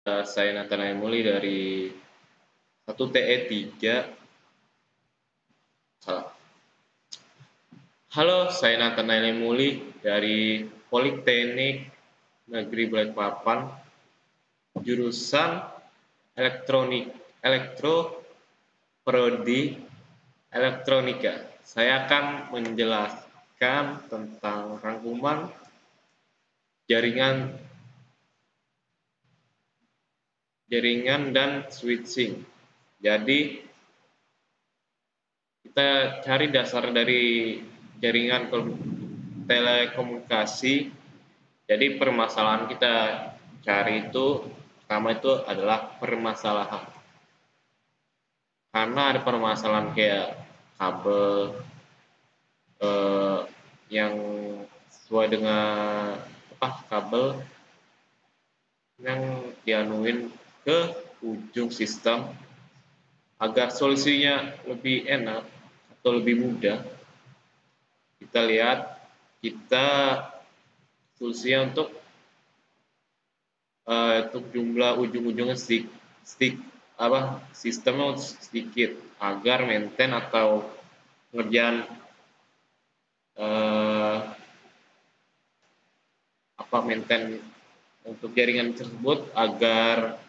Saya Nathanael Muli dari 1TE 3. Salah. Halo, saya Nathanael Muli dari Politeknik Negeri Balikpapan, jurusan Elektro Prodi Elektronika. Saya akan menjelaskan tentang rangkuman jaringan dan switching. Jadi kita cari dasar dari jaringan telekomunikasi. Jadi permasalahan kita cari itu pertama itu adalah permasalahan. Karena ada permasalahan kayak kabel yang sesuai dengan kabel yang dianuin ke ujung sistem agar solusinya lebih enak atau lebih mudah. Kita lihat solusinya untuk jumlah ujung-ujungnya sistemnya sedikit agar maintain atau pengerjaan maintain untuk jaringan tersebut agar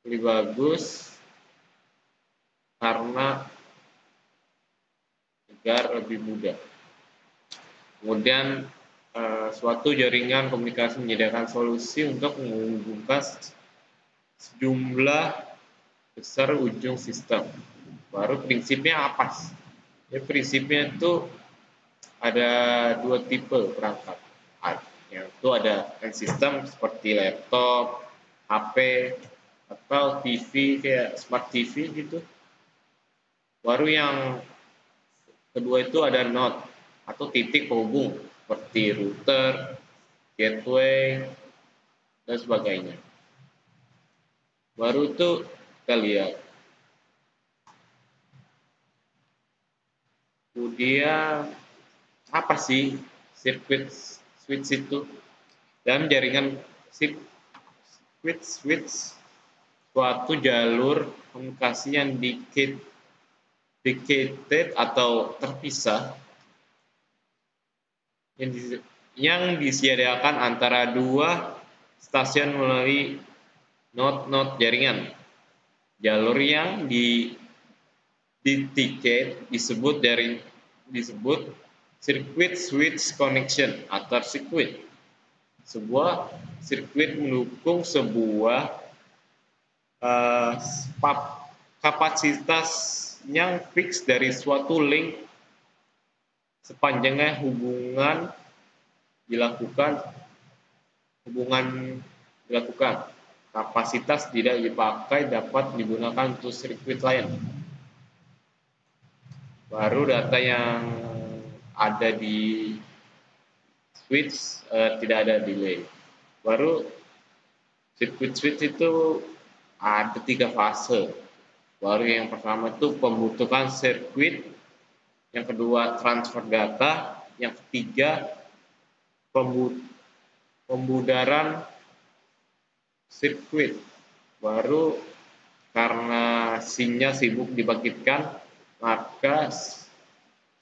lebih bagus karena agar lebih mudah. Kemudian suatu jaringan komunikasi menyediakan solusi untuk menghubungkan sejumlah besar ujung sistem. Baru prinsipnya apa? Ya, prinsipnya itu ada dua tipe perangkat. Yang itu ada sistem seperti laptop, HP, atau TV kayak smart TV gitu. Baru yang kedua itu ada node atau titik penghubung seperti router, gateway, dan sebagainya. Baru itu kita lihat. Kemudian apa sih sirkuit switch itu? Dan jaringan switch suatu jalur komunikasi yang dedicated atau terpisah yang disediakan antara dua stasiun melalui node jaringan. Jalur yang dedicate disebut circuit switch connection atau sirkuit. Sebuah sirkuit mendukung sebuah kapasitas yang fix dari suatu link sepanjangnya hubungan dilakukan. Kapasitas tidak dipakai dapat digunakan untuk sirkuit lain. Baru data yang ada di switch tidak ada delay. Baru sirkuit switch itu ada 3 fase. Baru yang pertama itu pembentukan sirkuit, yang kedua transfer data, yang ketiga pembudaran sirkuit. Baru karena sinyal sibuk dibangkitkan, maka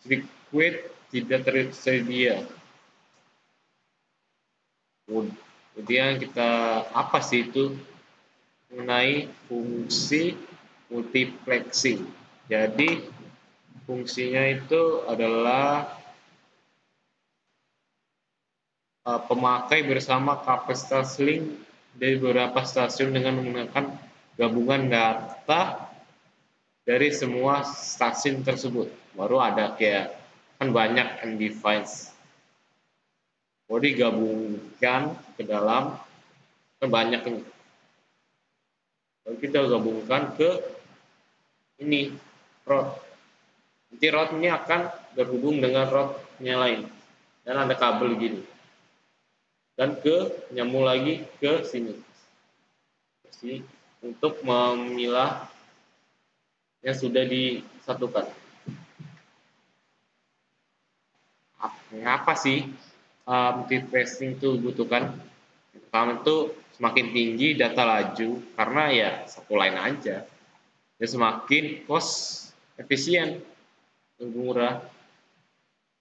sirkuit tidak tersedia. Kemudian apa sih itu mengenai fungsi multiplexing. Jadi fungsinya itu adalah pemakai bersama kapasitas link dari beberapa stasiun dengan menggunakan gabungan data dari semua stasiun tersebut. Baru ada kayak kan banyak device. Mau digabungkan ke dalam banyak ini. Lalu kita gabungkan ke ini rod. Nanti rod ini akan berhubung dengan rodnya lain dan ada kabel gini. Dan nyambung lagi ke sini. Untuk memilah yang sudah disatukan. Apa sih multiplexing itu butuhkan? Pertama itu semakin tinggi data laju karena ya satu line aja. Dan semakin cost efisien, lebih murah.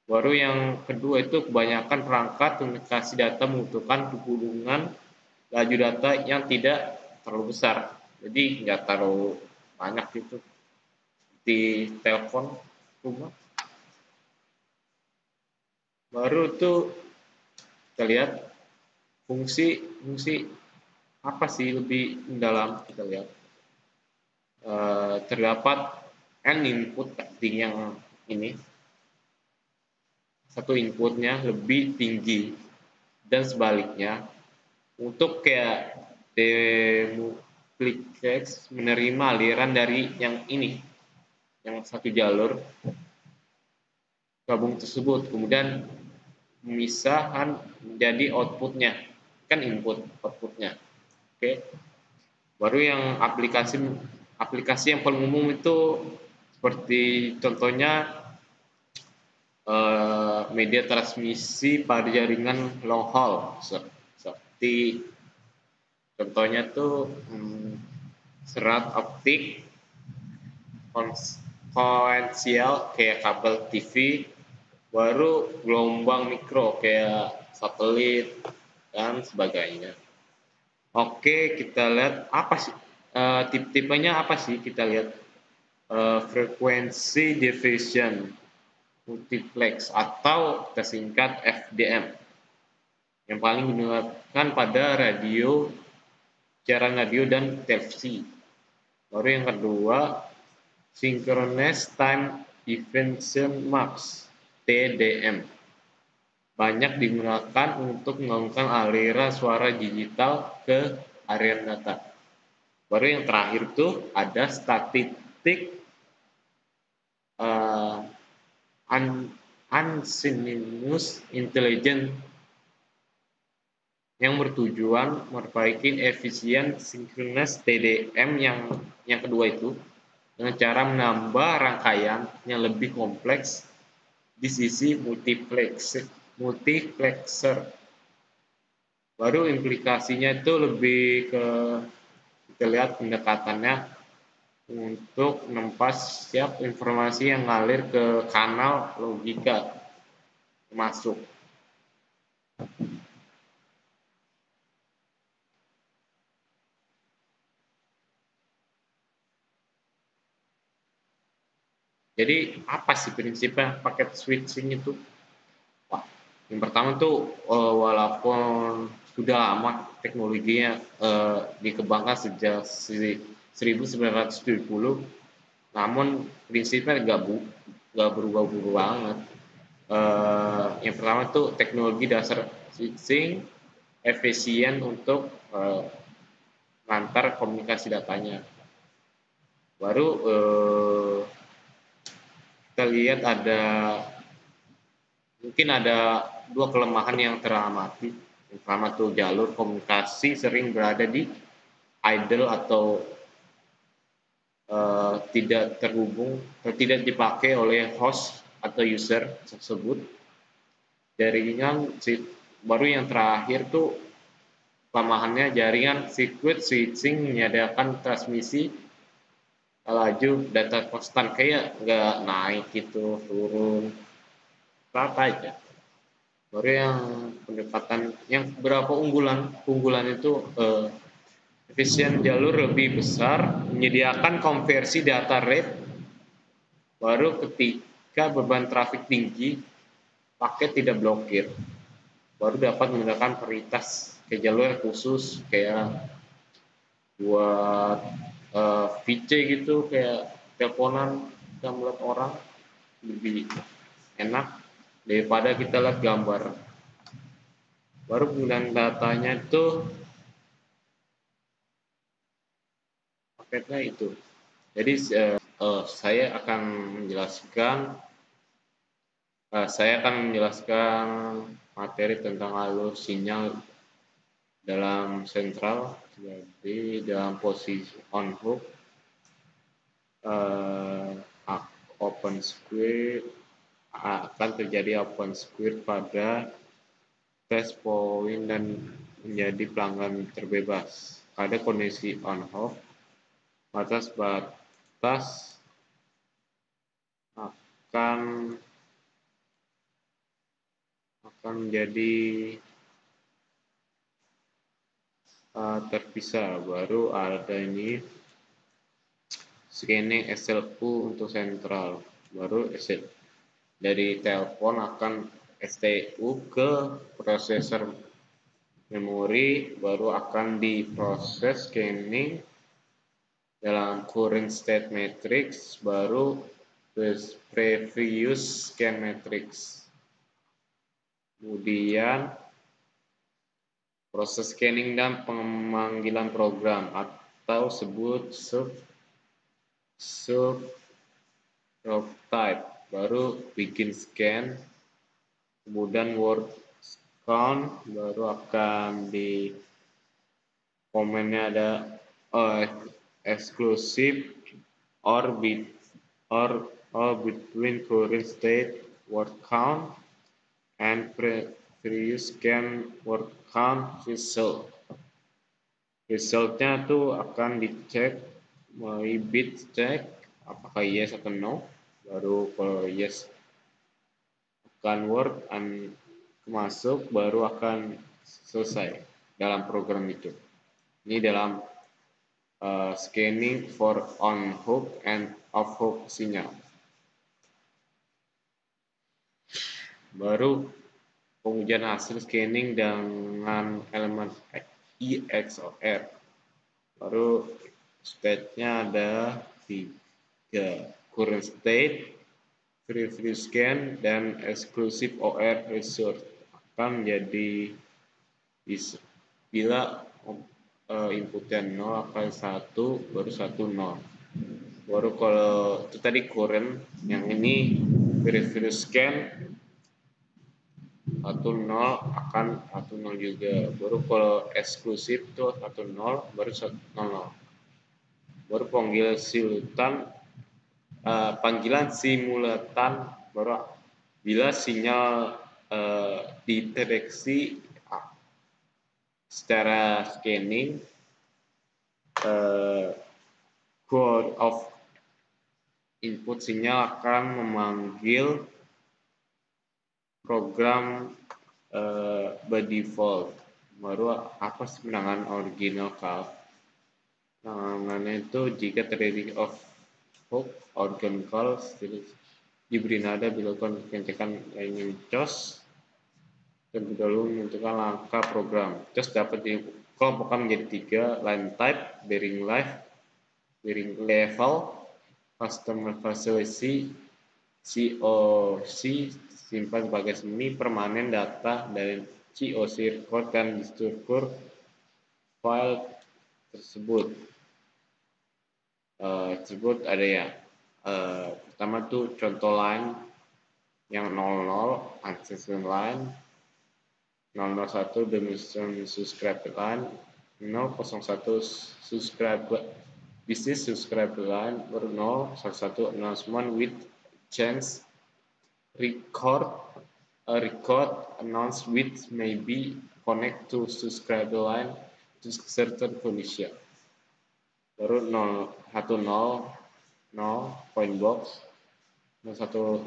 Baru yang kedua itu kebanyakan perangkat komunikasi data membutuhkan hubungan laju data yang tidak terlalu besar. Jadi nggak terlalu banyak gitu di telepon rumah. Baru tuh kita lihat fungsi apa sih lebih mendalam, kita lihat terdapat n input artinya ini satu inputnya lebih tinggi dan sebaliknya untuk kayak demultiplex menerima aliran dari yang ini yang satu jalur gabung tersebut, kemudian pemisahan menjadi outputnya kan input outputnya. Oke. Baru yang aplikasi yang paling umum itu seperti contohnya media transmisi pada jaringan long haul seperti contohnya tuh serat optik konvensional kayak kabel TV, baru gelombang mikro kayak satelit dan sebagainya. Oke, kita lihat apa sih tip-tipenya apa sih, kita lihat frekuensi division multiplex atau kita singkat FDM yang paling digunakan pada radio, siaran radio dan televisi. Baru yang kedua synchronous time division max TDM banyak digunakan untuk melakukan aliran suara digital ke area data. Baru yang terakhir tuh ada statistik Unconscious Intelligence yang bertujuan memperbaiki efisien synchronous TDM yang kedua itu dengan cara menambah rangkaian yang lebih kompleks di sisi multiplexer. Baru implikasinya itu lebih ke kita lihat pendekatannya untuk menempas setiap informasi yang ngalir ke kanal logika masuk. Jadi apa sih prinsipnya paket switching itu? Wah, yang pertama tuh walaupun sudah lama teknologinya dikembangkan sejak 1970, namun prinsipnya nggak berubah-ubah banget. Yang pertama tuh teknologi dasar switching efisien untuk mengantar komunikasi datanya. Baru kita lihat mungkin ada dua kelemahan yang teramati. Yang pertama tuh jalur komunikasi sering berada di idle atau tidak terhubung atau tidak dipakai oleh host atau user tersebut. Jaringan baru yang terakhir tuh kelemahannya jaringan circuit switching menyediakan transmisi laju data konstan, kayak nggak naik gitu, turun rata aja. Baru yang pendekatan yang berapa unggulan itu efisien jalur lebih besar, menyediakan konversi data rate. Baru ketika beban trafik tinggi, paket tidak blokir. Baru dapat menggunakan prioritas ke jalur khusus kayak buat VC gitu, kayak teleponan kita melihat orang lebih enak daripada kita lihat gambar. Baru penggunaan datanya itu paketnya itu. Jadi saya akan menjelaskan materi tentang alur sinyal dalam sentral. Jadi dalam posisi on hook, open square akan terjadi open square pada test point dan menjadi pelanggan terbebas. Pada kondisi on-off, batas akan menjadi terpisah. Baru ada ini scanning SLU untuk sentral. Baru dari telepon akan STU ke prosesor memori, baru akan diproses scanning dalam current state matrix, baru previous scan matrix. Kemudian proses scanning dan pemanggilan program atau sebut sub type, baru bikin scan, kemudian word count, baru akan di komennya ada exclusive or between current state word count and previous scan word count result. Resultnya tuh akan dicek melalui bit check apakah yes atau no. Baru kalau yes akan word masuk, baru akan selesai dalam program itu. Ini dalam scanning for on hook and off hook sinyal. Baru pengujian hasil scanning dengan elemen EXOR. Baru state-nya ada 3, current state, previous scan, dan exclusive OR result. Akan menjadi bila inputnya 0 akan 1, baru 1 0. Baru kalau itu tadi current, yang ini previous scan 1 0 akan 1 0 juga. Baru kalau eksklusif tuh 1 0, baru 1 0. Baru panggilan simultan baru bila sinyal dideteksi secara scanning, code of input sinyal akan memanggil program by default. Baru apa sih penanganan original call? Penanganannya itu jika terjadi off hook organ call diberi nada dilakukan pengecekan lainnya COS terlebih dahulu menentukan langkah program. COS dapat dikelompokkan menjadi 3, line type, bearing life, bearing level, customer facility, COC, simpan sebagai semi permanen data dari COC record dan struktur file tersebut. Ada ya. Pertama tuh contoh line yang 00 access line, 001 dimension subscribe line, 001 subscribe business subscribe line, 011 announcement with change record announce which may be connect to subscriber line to certain condition. Baru 010 point box 110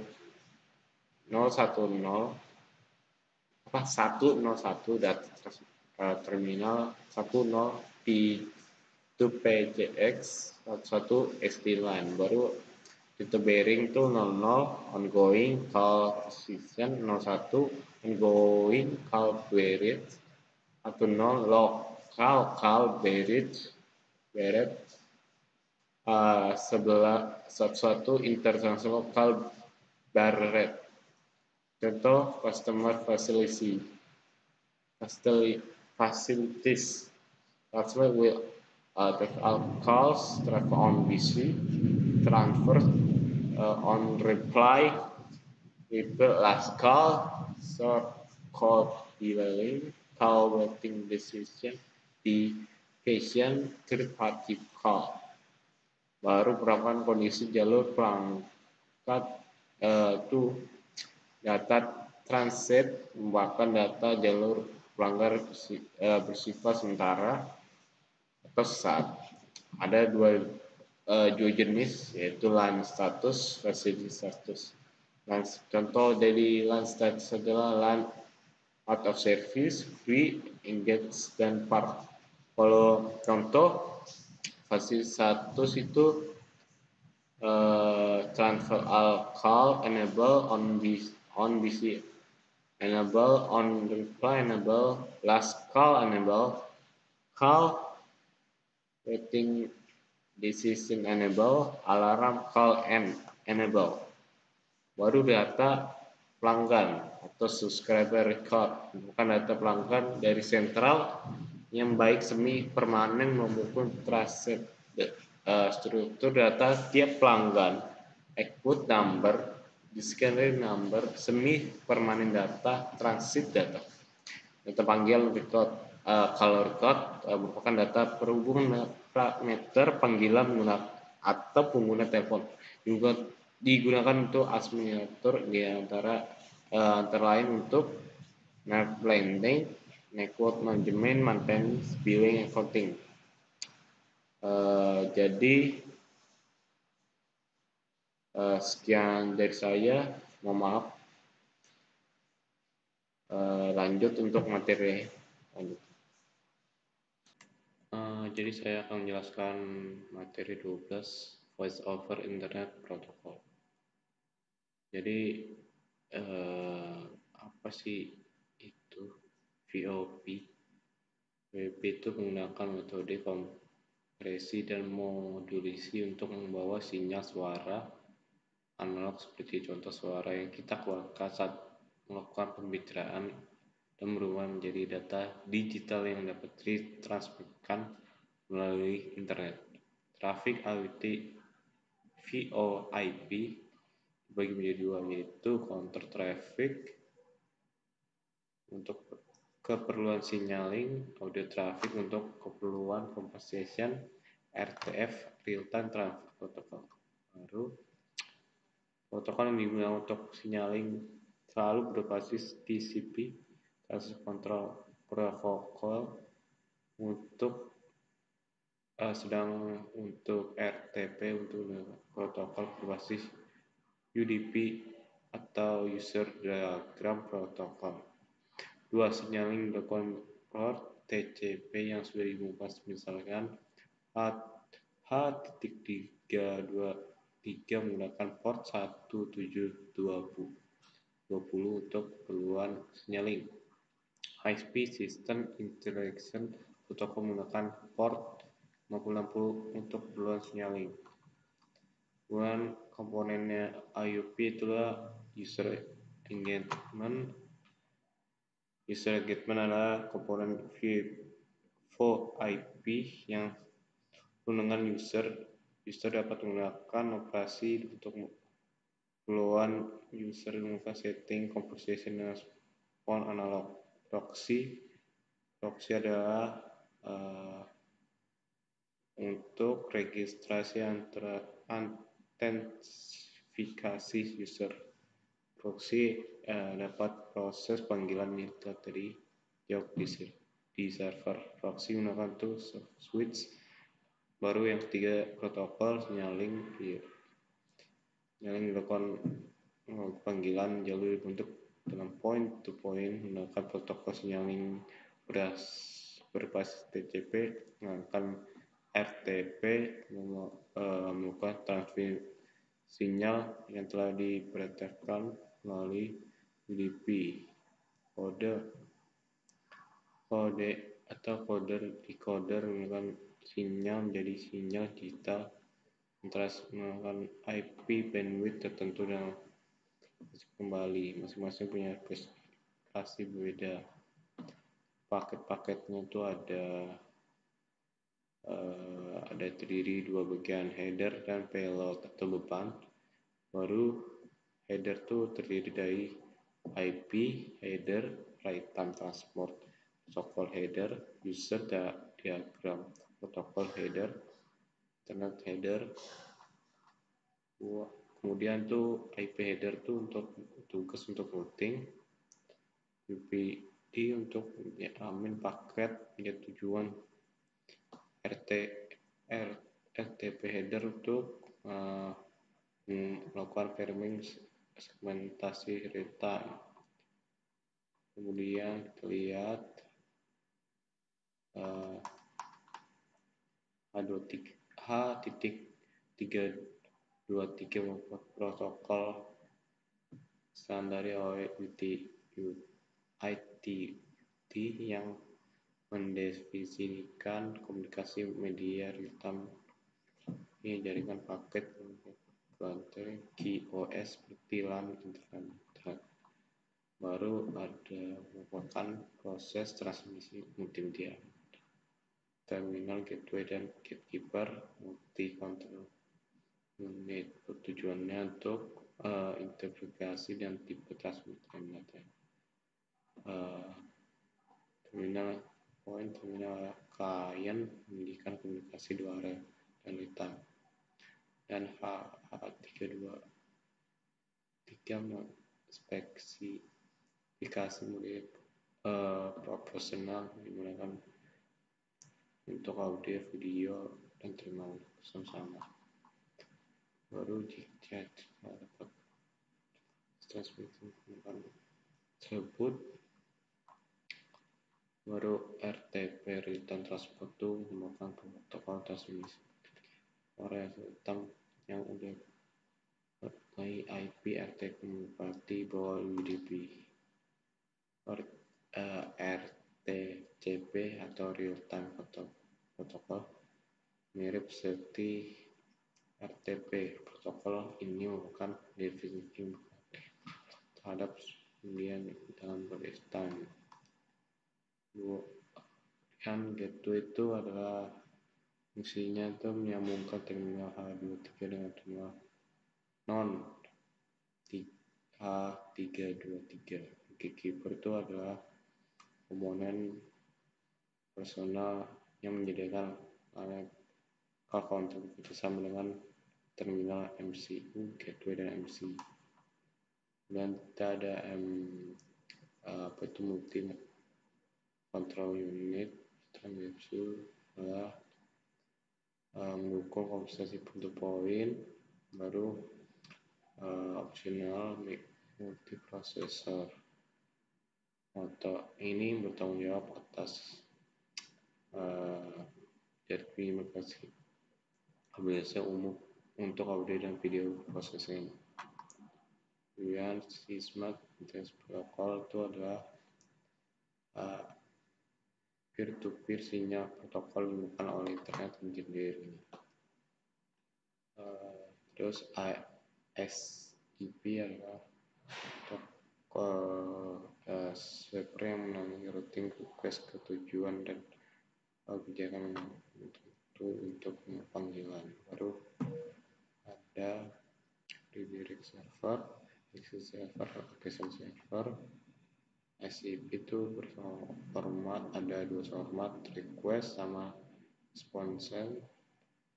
data terminal 10 to PCX 11 SD line. Baru itu bearing tuh 00 ongoing call position, 01 ongoing call bearing, 10 local call bearing satu international call bar rate. Contoh customer facilities. Customer will take all calls, transfer on busy, transfer on reply, repeat last call, short call delaying, call waiting decision, third party call. Baru perapaan kondisi jalur perangkat data transit membawakan data jalur pelanggar bersifat sementara atau sesaat. Ada dua jenis, yaitu line status, facility status. Contoh dari line status adalah line out of service, free, engage, dan park. Kalau contoh facility status itu transfer all call enable on BC enable on reply enable last call enable call waiting decision enable alarm call and enable. Baru data pelanggan atau subscriber record, bukan data pelanggan dari sentral yang baik semi permanen maupun trusted. Struktur data tiap pelanggan, output number, discovery number, semi permanen data, transit data. Data panggil record, kalau record merupakan data perhubungan parameter panggilan menggunakan atau pengguna telepon. Juga digunakan untuk administrator di antara lain untuk planning, network management, maintenance, billing, accounting. Jadi sekian dari saya. Mohon maaf. Lanjut untuk materi lanjut. Jadi saya akan menjelaskan materi 12 Voice over Internet Protocol. Jadi apa sih itu VoIP? VoIP itu menggunakan metode kompresi dan modulasi untuk membawa sinyal suara analog seperti contoh suara yang kita keluarkan saat melakukan pembicaraan dan berubah menjadi data digital yang dapat ditransmitkan melalui internet. Traffic IoT VoIP dibagi menjadi dua, yaitu counter traffic untuk keperluan signaling, audio traffic untuk keperluan conversation, RTF real time traffic protocol. Baru protokol yang digunakan untuk signaling selalu berbasis TCP, Traffic Control Protocol, untuk sedang untuk RTP untuk protokol berbasis UDP atau User Diagram Protocol. Dua, signaling the port TCP yang sudah dibungkus, misalkan H.323 menggunakan port 1720 untuk keperluan signaling. High Speed System Interaction Protocol menggunakan port 5060 untuk keperluan signaling. Kemudian komponennya IoP itulah user engagement. User engagement adalah komponen VoIP yang dengan user dapat menggunakan operasi untuk keperluan user menggunakan setting conversation dengan phone analog. Proxy adalah untuk registrasi autentifikasi user. Proxy dapat proses panggilan yang tadi jawab di server. Proxy menggunakan tool switch. Baru yang ketiga, protokol signaling dilakukan panggilan jalur dibentuk dengan point to point menggunakan protokol signaling berbasis TCP, menggunakan RTP melakukan transfer sinyal yang telah diperintahkan melalui UDP. Kode atau decoder menggunakan sinyal menjadi sinyal digital menggunakan IP bandwidth tertentu dan kembali. Masing-masing punya spesifikasi berbeda. Paket-paketnya itu ada terdiri dua bagian, header dan payload atau beban. Baru header itu terdiri dari IP header, write time transport, protokol header, user diagram, protokol header, internet header. Kemudian tuh IP header tuh untuk tugas untuk routing, untuk menjamin paket get tujuan RTP header untuk melakukan framing segmentasi real time. Kemudian kita lihat H.323 protokol standar ITT yang mendefinisikan komunikasi media real-time. Ini jaringan paket rantai QoS seperti LAN internet. Baru ada merupakan proses transmisi multimedia. Terminal gateway dan gatekeeper multi control unit tujuannya untuk integrasi dan tipe transmitter data. Terminal point, terminal klien memiliki komunikasi dua arah dan hitam. Dan H.323 spesifikasi multi proporsional digunakan untuk audio, video, dan terminal sama. Baru jika dapat transmisi tersebut, baru RTP real-time transport itu merupakan protokol transmisi area hitam yang udah IP RTP berarti bahwa UDP RTCP atau real-time protokol mirip seperti RTP. Protokol ini merupakan definisi terhadap kemudian dalam real time. Kemudian gateway itu adalah fungsinya itu menyambungkan terminal H.23 dengan terminal H.323. Gatekeeper itu adalah komponen personal yang menyediakan counter bersama dengan terminal MCU, gateway dan MC. Dan kita ada multi control unit MCU adalah mendukung konversasi point-to-point. Baru optional multiprocessor atau ini bertanggung jawab atas verifikasi aplikasi umum untuk audio dan video processing. Kemudian Smart Internet Protocol itu adalah peer-to-peer sinyal protokol digunakan oleh internet sendiri. Terus SIP adalah server yang menangani routing request ke tujuan dan kebijakan tertentu untuk panggilan. Baru ada redirect server, exit server, application server. SIP itu berformat, ada dua format, request sama response.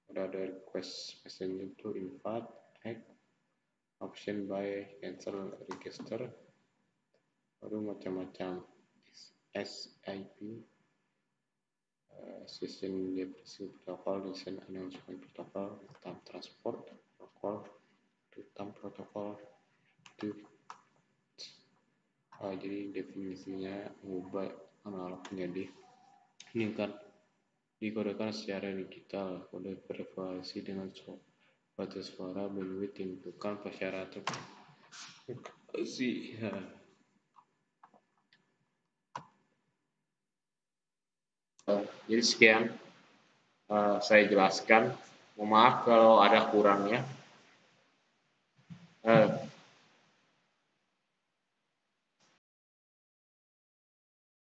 Ada request messenger to invite, add, option by cancel register. Baru macam-macam SIP, session definisi protokol, session announcement protokol, real-time transport protokol, real-time protokol itu. Jadi definisinya mengubah analog menjadi ini kan dikodekan secara digital. Kode verifikasi dengan batas suara bandwidth ditentukan persyaratan verifikasi. Jadi sekian saya jelaskan. Mohon maaf kalau ada kurangnya.